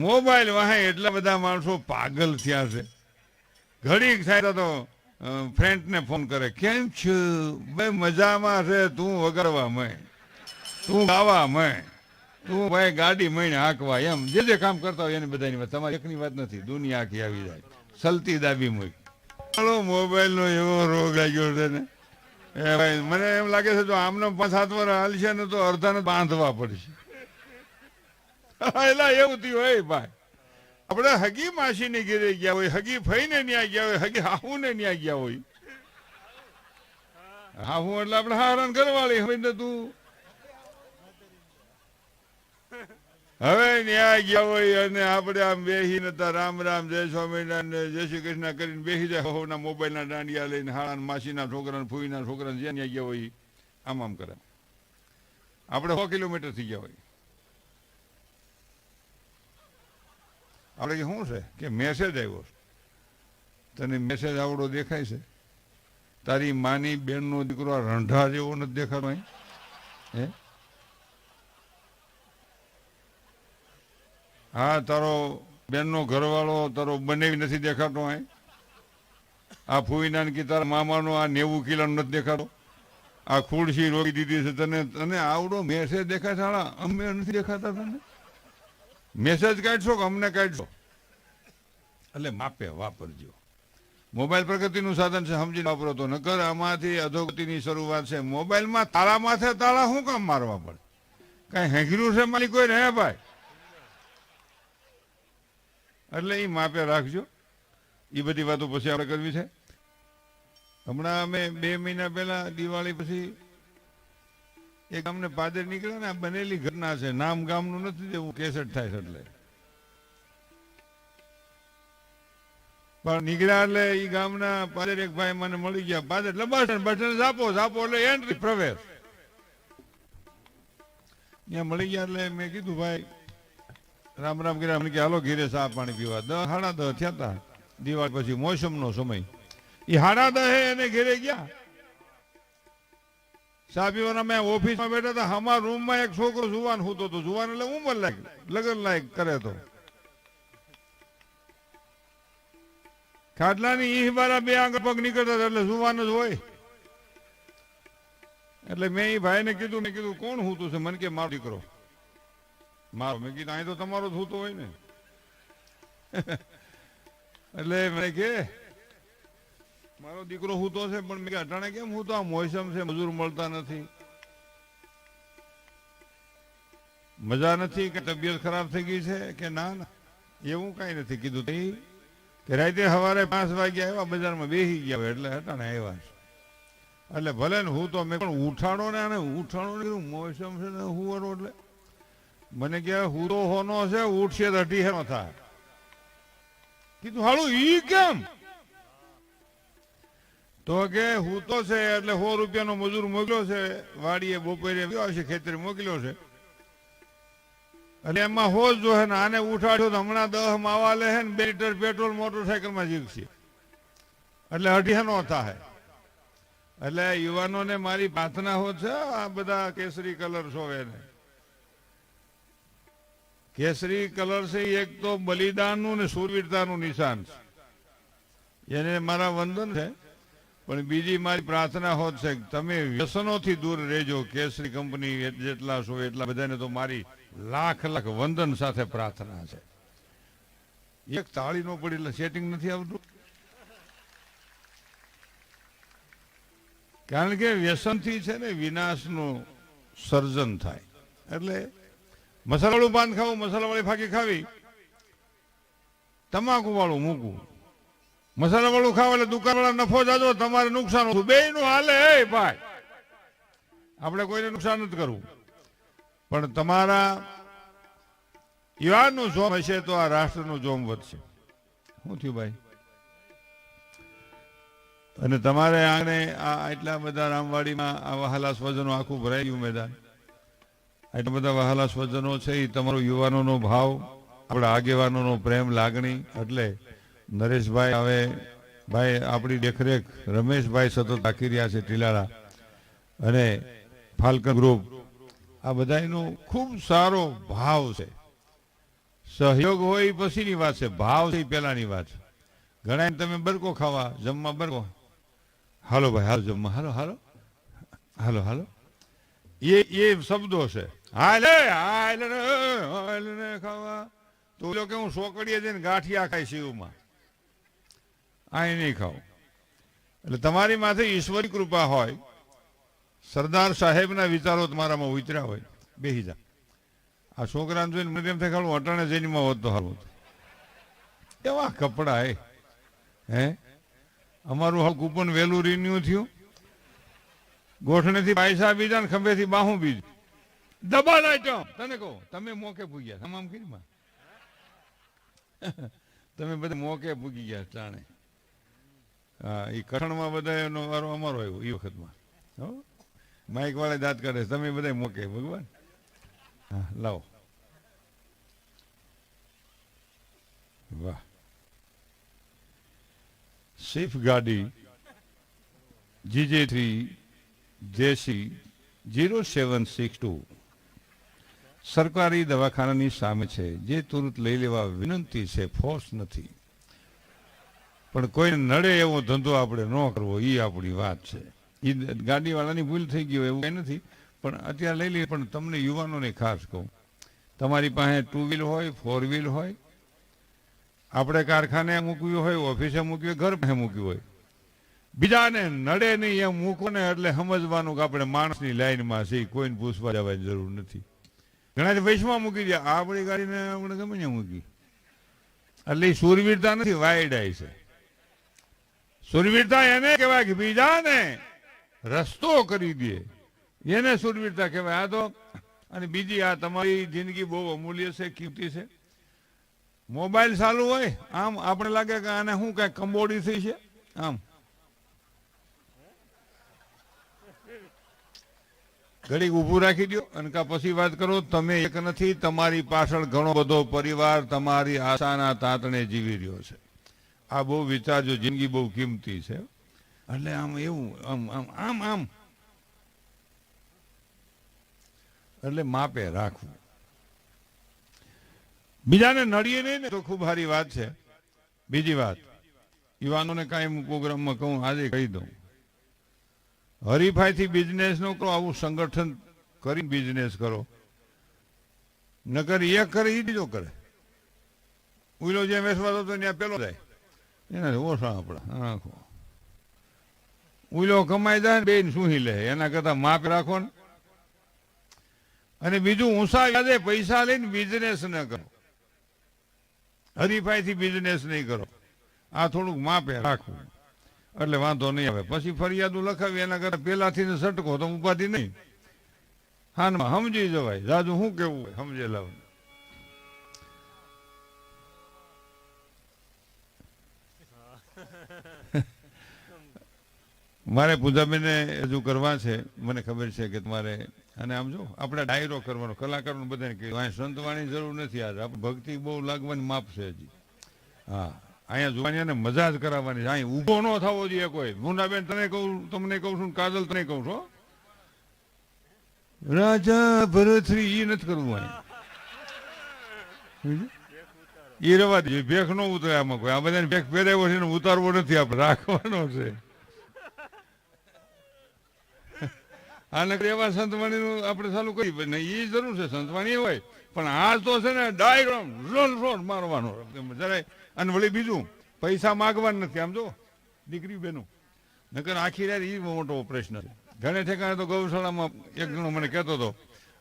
Mobile વાહે એટલા બધા માણસો પાગલ થયા છે. ઘડીક થાય તો ફ્રેન્ડને ફોન કરે, કેમ છું ભાઈ, મજામાં છે, તું વગાડવા મય, તું ગાવા મય, તું ભાઈ ગાડી મહીને હાંકવા, એમ જે કામ કરતા હોય એની બધાની વાત. તમારી એકની વાત નથી, દુનિયા આખી આવી જાય સલતી દાબી મૂક. મોબાઈલ નો એવો રોગ લાગ્યો છે ને એ ભાઈ, મને એમ લાગે છે જો આમને 5-7 વર્ષ હાલશે ને તો અડધાને બાંધવા પડશે. એટલે એવું થયું હોય ભાઈ. આપણે હગી માસીને ઘેરે ગયા હોય, હગી ફઈને ન્યા ગયા હોય, હગી હાહુને ન્યા ગયા હોય. હાહુ એટલે આપણે હારણ કરવાળી હોય ને તું હવે ન્યા ગયા હોય અને આપણે આમ બેસીને રામ રામ જય સ્વામિનારાયણ જય શ્રી કૃષ્ણ કરીને બેસી જાય. હોના મોબાઈલના દાંડિયા લઈને હાણા માસીના છોકરાને ફૂઈના છોકરાને જ્યાં ન્યા ગયા હોય આમ આમ કરે. આપણે 100 કિલોમીટર થઈ ગયા હોય. આપણે શું છે કે મેસેજ આવ્યો, તને મેસેજ આવડો દેખાય છે? તારી માની બેનનો દીકરો રંઢા જેવો નથી દેખાતો? હે, હા, તારો બેનનો ઘરવાળો તારો બનેવી નથી દેખાતો? આ ફૂઈના કે તારા મામાનો આ 90 કિલોનો નથી દેખાતો? આ ખુરશી રોકી દીધી છે તને, તને આવડો મેસેજ દેખાય સાળા? અમે નથી દેખાતા તને? મેસેજ કાઢશો કે અમને કાઢશો? એટલે માપે વાપરજો. મોબાઈલ પ્રગતિનું સાધન છે, સમજીને વાપરો તો. નકર આમાંથી અધોગતિની શરૂઆત છે. મોબાઈલમાં તાળા માથે તાળા શું કામ મારવા પડે? કઈ હેંગર્યું છે મારી કોઈ ને ભાઈ? એટલે એ માપે રાખજો. એ બધી વાતો પછી આપણે કરવી છે. હમણાં અમે 2 મહિના પહેલા દિવાળી પછી એક અમને પાદર નીકળ્યા ને, આ બનેલી ઘટના છે, નામ ગામનું નથી દેવું, કેસેટ થાય છે એટલે. પણ નીકળ્યા એટલે એ ગામના પાદર એક ભાઈ મને મળી ગયા. પાદર એટલે બસ ઝાપો એટલે એન્ટ્રી પ્રવેશ. ત્યાં મળી ગયા એટલે મેં કીધું ભાઈ રામ રામ કર્યા. મને કે હાલો ઘીરે ચા પાણી પીવા. 10, 10:30 થયા હતા દિવાળી પછી, મોસમનો સમય. એ 10:30 એને ઘેરે ગયા ચા પીવાના. મેં ઓફિસમાં બેઠા હતા, અમારા રૂમમાં એક છોકરો જુવાન સૂતો હતો. જુવાન એટલે ઉંમર લાયક, લગ્ન લાયક કરે તો. ખાટલાની ઈહ બારા 2 આંગળ પગ નીકળતા હતા એટલે જુવાન જ હોય. એટલે મેં એ ભાઈને કીધું, મેં કીધું કોણ સૂતું છે? મને કે મારો દીકરો. મારો. મેં કીધું અહીં તો તમારો જ સૂતો હોય ને. એટલે મને કે મારો દીકરો સૂતો છે, પણ મેં અટાણે કેમ સૂતો? આ મોસમ છે, મજૂર મળતા નથી, મજા નથી, કે તબિયત ખરાબ થઈ ગઈ છે કે ના ના એવું કઈ નથી. કીધું કે રાતે સવારે 5 વાગે આવ્યા, બજારમાં બેસી ગયા હોય એટલે અટાણે આવ્યા છે. એટલે ભલે ને હું તો મેં પણ ઉઠાડો ને, આને ઉઠાડો ને, કીધું મોસમ છે ને હુંવારો. એટલે મને કે હું તો હોનો છે, ઉઠશે તો 18 થાય. કીધું હાલું ઈ કેમ? તો કે હું તો છે એટલે 100 રૂપિયાનો મજૂર મોકલ્યો છે, વાડીએ બપોરે ગયો છે, ખેતરે મોકલ્યો છે, એટલે એમાં હોજ જો હે ને આને ઉઠાડ્યો તો હમણાં 10 માવા લે હે ને 2 લીટર પેટ્રોલ મોટરસાયકલમાં જીવશે એટલે 18 થાય. એટલે યુવાનોને મારી પ્રાર્થના હોત છે, આ બધા કેસરી કલર શોવે ને. કેસરી કલર છે એક તો બલિદાનનું ને શૂરવીરતાનું નિશાન છે, એને મારા વંદન છે. પણ બીજી મારી પ્રાર્થના હોત છે કે તમે વ્યસનોથી દૂર રહેજો. કેસરી કંપની જેટલા છો એટલા બધાને તો મારી લાખ લાખ વંદન સાથે પ્રાર્થના છે. એક તાળી નો પડી એટલે સેટિંગ નથી આવતું. કારણ કે વ્યસનથી છે ને વિનાશનું સર્જન થાય. એટલે મસાલાવાળું પાન ખાવું, મસાલાવાળી ફાંકી ખાવી, તમાકુ વાળું મૂકવું. મસાલા વાળું ખાવ એટલે દુકાનવાળા નફો જાજો, તમારે નુકસાન ઓછું. બેયનું હાલે. એ ભાઈ આપણે કોઈને નુકસાન નથી કરવું, પણ તમારા યુવાનનું જોમ હશે તો આ રાષ્ટ્રનું જોમ વધશે. શું થયું ભાઈ? અને તમારે આને આ એટલા બધા રામવાડીમાં આ વહાલા સ્વજનો આખું ભરાઈ ગયું મેદાન. એટલા બધા વહાલા સ્વજનો છે, એ તમારો યુવાનોનો ભાવ, આપણા આગેવાનોનો પ્રેમ, લાગણી. એટલે નરેશભાઈ હવે ભાઈ આપણી દેખરેખ રમેશભાઈ સતત રાખી રહ્યા છે, ટીલાળા અને ફાલ્કન ગ્રુપ, આ બધાનો ખૂબ સારો ભાવ છે. સહયોગ હોય એ પછીની વાત છે, ભાવ છે એ પહેલાની વાત છે. ઘણા તમે બરકો ખાવા જમવા બરકો, હાલો ભાઈ હાલો જમવા, હાલો હાલો હાલો હાલો, એ શબ્દો છે. હાલે હાલ ને ખાવા તો ઓલો કે હું સોકડીએ જઈને ગાંઠિયા ખાય શિવમાં, આ નહીં ખાવું. એટલે તમારી માથે ઈશ્વરી કૃપા હોય, સરદાર સાહેબના વિચારો તમારામાં ઉતર્યા હોય, બેસી જા. આ છોકરાને જોઈને મને એમ થાય ખાલું અટાણે જૈનમાં હોત તો સારું. એવા કપડા હે અમારું હવે કૂપન વહેલું રિન્યુ થયું, ગોઠણેથી પૈસા બીજા ને ખંભેથી બાહું બીજું, ડબલ આઈટમ. તને કહો તમે મોકે પૂગ્યા તમામ કીમાં, તમે બધા મોકે પૂગી ગયા જાણે. હા એ કઠણમાં બધા એનો વારો અમારો આવ્યો એ વખતમાં. માઇક વાળા દાંત કાઢે, તમે બધા મોકે ભગવાન. હા લાવો, વાહ. સ્વિફ્ટ ગાડી GJ3 દેશી 0762 સરકારી દવાખાનાની સામે છે, જે તુરંત લઈ લેવા વિનંતી છે, ફોર્સ નથી. પણ કોઈને નડે એવો ધંધો આપણે ન કરવો, એ આપણી વાત છે. એ ગાડીવાળાની ભૂલ થઈ ગઈ હોય એવું કંઈ નથી, પણ અત્યારે લઈ લઈએ. પણ તમને યુવાનોને ખાસ કહું, તમારી પાસે 2 વ્હીલ હોય 4 વ્હીલ હોય, આપણે કારખાને મૂકવી હોય, ઓફિસે મૂકવી હોય, ઘર પાસે મૂકવી હોય, બીજાને નડે નહીં એમ મૂકો ને એટલે સમજવાનું કે આપણે માણસની લાઈનમાં છીએ, કોઈને પૂછવા જવાની જરૂર નથી. ઘણા વૈશમાં મૂકી દે, આપણી ગાડીને આપણે ગમે ત્યાં મૂકી. એટલે એ સુરવીરતા નથી, વાયડાઈ છે. સુરવીરતા એને કહેવાય કે બીજાને રસ્તો કરી દે, એને સુરવીરતા કહેવાય. આ તો અને બીજી આ તમારી જિંદગી બહુ અમૂલ્ય છે, કિંમતી છે. મોબાઈલ ચાલુ હોય આમ આપણે લાગે કે આને શું કઈ કંબોડી થઈ છે, આમ ઘડીક ઊભું રાખી દો અને કા પછી વાત કરો. તમે એક નથી, તમારી પાછળ ઘણો બધો પરિવાર તમારી આશાના તાતણે જીવી રહ્યો છે. આ બહુ વિચારજો, જિંદગી બહુ કિંમતી છે. એટલે આમ એવું આમ આમ આમ આમ એટલે માપે રાખવું, બીજાને નડીએ નહીં ને તો ખૂબ સારી વાત છે. બીજી વાત, યુવાનોને કાંઈ પ્રોગ્રામમાં કહું, આજે કહી દઉં, હરીફાઈથી બિઝનેસ ન કરો, આવું સંગઠન કરીને બિઝનેસ કરો. નકર એક કરે એ બીજો કરે. ઉલો જેમ વેસવા તો ત્યાં પેલો જાય, એને ઓછા આપણા આખો ઉલો કમાઈ જાય ને બેન સુહી લે. એના કરતા માપ રાખો ને. અને બીજું ઊંચા યાદે પૈસા લઈને બિઝનેસ ન કરો, હરીફાઈથી બિઝનેસ નહીં કરો. આ થોડુંક માપે રાખવું એટલે વાંધો નહીં આવે. પછી ફરિયાદો લખાવી એના કરતા પેલાથી સટકો તો ઉપાધિ નહીં. હાનમાં સમજી જવાય, જાજુ શું કેવું હોય સમજે લાવ. મારે પૂજાબેને હજુ કરવા છે, મને ખબર છે કે તમારે. અને આમ જો આપણે ડાયરો કરવાનો, કલાકારોને બધાને કહ્યું અહીં સંતવાણી જરૂર નથી. આજે આપણે ભક્તિ બહુ લાગવાની માપ છે હજી. હા અહીંયા જોવાની અને મજા જ કરાવવાની છે. અહીં ઊભો ન થવો જોઈએ કોઈ. મુન્નાબેન તને કહું, તમને કહું છું, કાજલ તને કહું છું, રાજા ભરતરી એ નથી કરવું. અહીં એ રવા દે, ભેખ ન ઉતરે આમાં કોઈ. આ બધાને ભેખ પહેરાવ્યો છે ને ઉતારવો નથી, આપણે રાખવાનો છે. આને એવા સંતવાણીનું આપણે ચાલુ કરી ને એ જરૂર છે, સંતવાણી હોય. પણ આ તો છે ને ડાયગ્રામ રોન મારવાનો જરાય. અને વળી બીજું પૈસા માગવાના નથી. આમ જો દીકરી બેનું, નકર આખી રાત એ મોટો પ્રશ્ન છે. ઘણે ઠેકાણે તો ગૌશાળામાં એક જણો મને કહેતો હતો,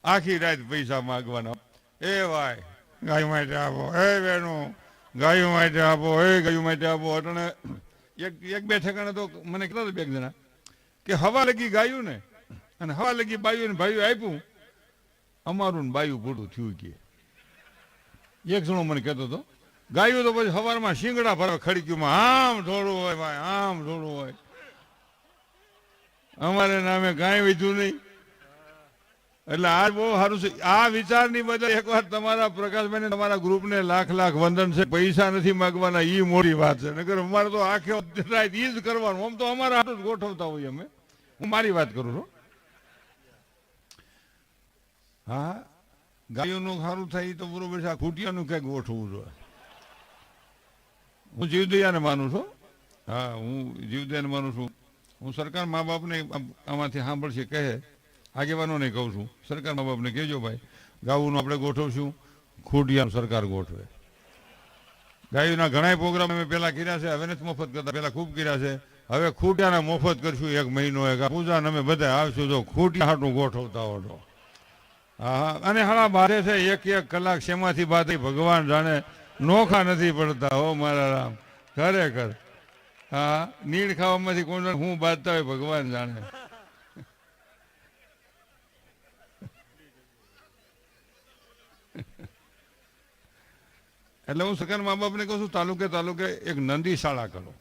આખી રાત પૈસા માગવાના. એ ભાઈ ગાય માટે આપો, એ બેનું ગાયો માટે આપો, એ ગાયું માટે આપો. અટણે એક બે ઠેકાણે તો મને કહેતા હતા બે જણા કે હવા લગી ગાયું ને અને હવા લગી બાયું ને ભાઈઓ આપ્યું, અમારું ને બાયું પૂરું થયું કે. એક જણો મને કહેતો હતો ગાયું તો પછી સવારમાં શીંગડા ભરવા ખડક્યુંમાં આમ થોડું હોય ભાઈ, આમ થોડું હોય. અમારે નામે કાંઈ વીધું નહીં. એટલે આ બહુ સારું છે. આ વિચારની બદલે એકવાર તમારા પ્રકાશભાઈ તમારા ગ્રુપને લાખ લાખ વંદન છે. પૈસા નથી માગવાના, એ મોટી વાત છે. નકર અમારે તો આખે રાત એ જ કરવાનું. આમ તો અમારા હાથું જ ગોઠવતા હોઈએ અમે. હું મારી વાત કરું છું. હા ગાયોનું સારું થાય તો બરોબર છે, આ ખૂટિયાનું ક્યાંક ગોઠવવું જોઈએ. હું જીવદયાને માનું છું. હા, હું જીવદયાને માનું છું. હું સરકાર મા બાપને આમાંથી સાંભળશે કહે, આગેવાનોને કહું છું, સરકાર મા બાપને કહેજો ભાઈ ગાવુંનું આપણે ગોઠવશું, ખૂટિયાનું સરકાર ગોઠવે. ગાયોના ઘણા પ્રોગ્રામ અમે પહેલાં કર્યા છે, હવે નથી મફત કરતા, પહેલાં ખૂબ કર્યા છે. હવે ખૂટિયાને મફત કરશું, 1 મહિનો પૂજા અમે બધા આવશું જો ખૂટિયા હાટું ગોઠવતા હોતો. હા, અને હાડા બારે છે 1 કલાક શેમાંથી બાદ ભગવાન જાણે, નોખા નથી પડતા હો મારા રામ, ખરેખર. હા, નીડ ખાવામાંથી કોણ હું બાંધતા હોય ભગવાન જાણે. એટલે હું સરકાર મા બાપને કહું છું, તાલુકે એક નંદી શાળા કરો.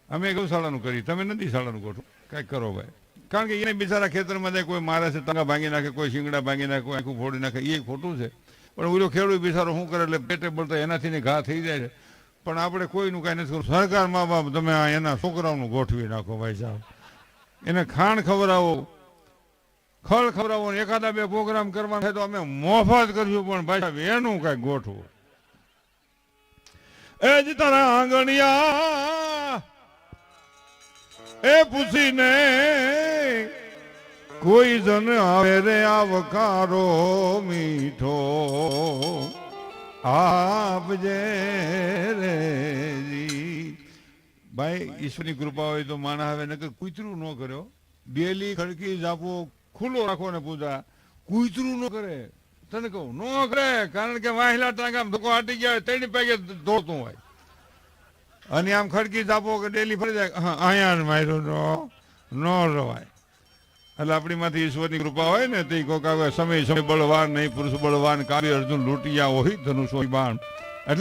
અમે ગૌશાળાનું કરી, તમે નદી શાળાનું ગોઠવો, કાંઈક કરો ભાઈ. કારણ કે એને બિચારા ખેતરમાં જાય, કોઈ મારે છે ટાંગા ભાંગી નાખે, કોઈ શીંગડા ભાંગી નાખે, કોઈ આખું ફોડી નાખે, એ ખોટું છે. પણ ઓલો ખેડૂત બિચારો શું કરે એટલે પેટે બળતા એનાથી ઘા થઈ જાય છે. પણ આપણે કોઈનું કાંઈ નથી કરવું. સરકાર મા બાપ તમે એના છોકરાઓનું ગોઠવી નાખો ભાઈ સાહેબ, એને ખાણ ખવડાવો, ખળ ખવડાવો, એકાદા 2 પ્રોગ્રામ કરવાના થાય તો અમે મોફત કરશું, પણ ભાઈ સાહેબ એનું કાંઈક ગોઠવું. એ જ તારા આંગણિયા એ પૂછીને કોઈ જન આવે રે આવકારો મીઠો આપજે રે જી. ભાઈ ઈશ્વરની કૃપા હોય તો માણસ આવે, નકર કૂતરું ન કર્યો. ડેલી ખડકી જાપો ખુલ્લો રાખો ને પૂજા, કૂતરું ન કરે. તને કહું ન કરે, કારણ કે વાહેલા ટાંગા ધોકો હાટી ગયા હોય, 3 પૈકે દોડતું હોય. અને આમ ખડકી જાપો કે ડેલી ફરી જાય, હા અહીંયા માર્યો ન રવાય. એટલે આપણી માંથી ઈશ્વરની કૃપા હોય ને તે કોક આવે, સમય બળવાન નહીં પુરુષ બળવાન, કાવ્ય અર્જુન લૂંટિયા હોય ધનુષ બાણ.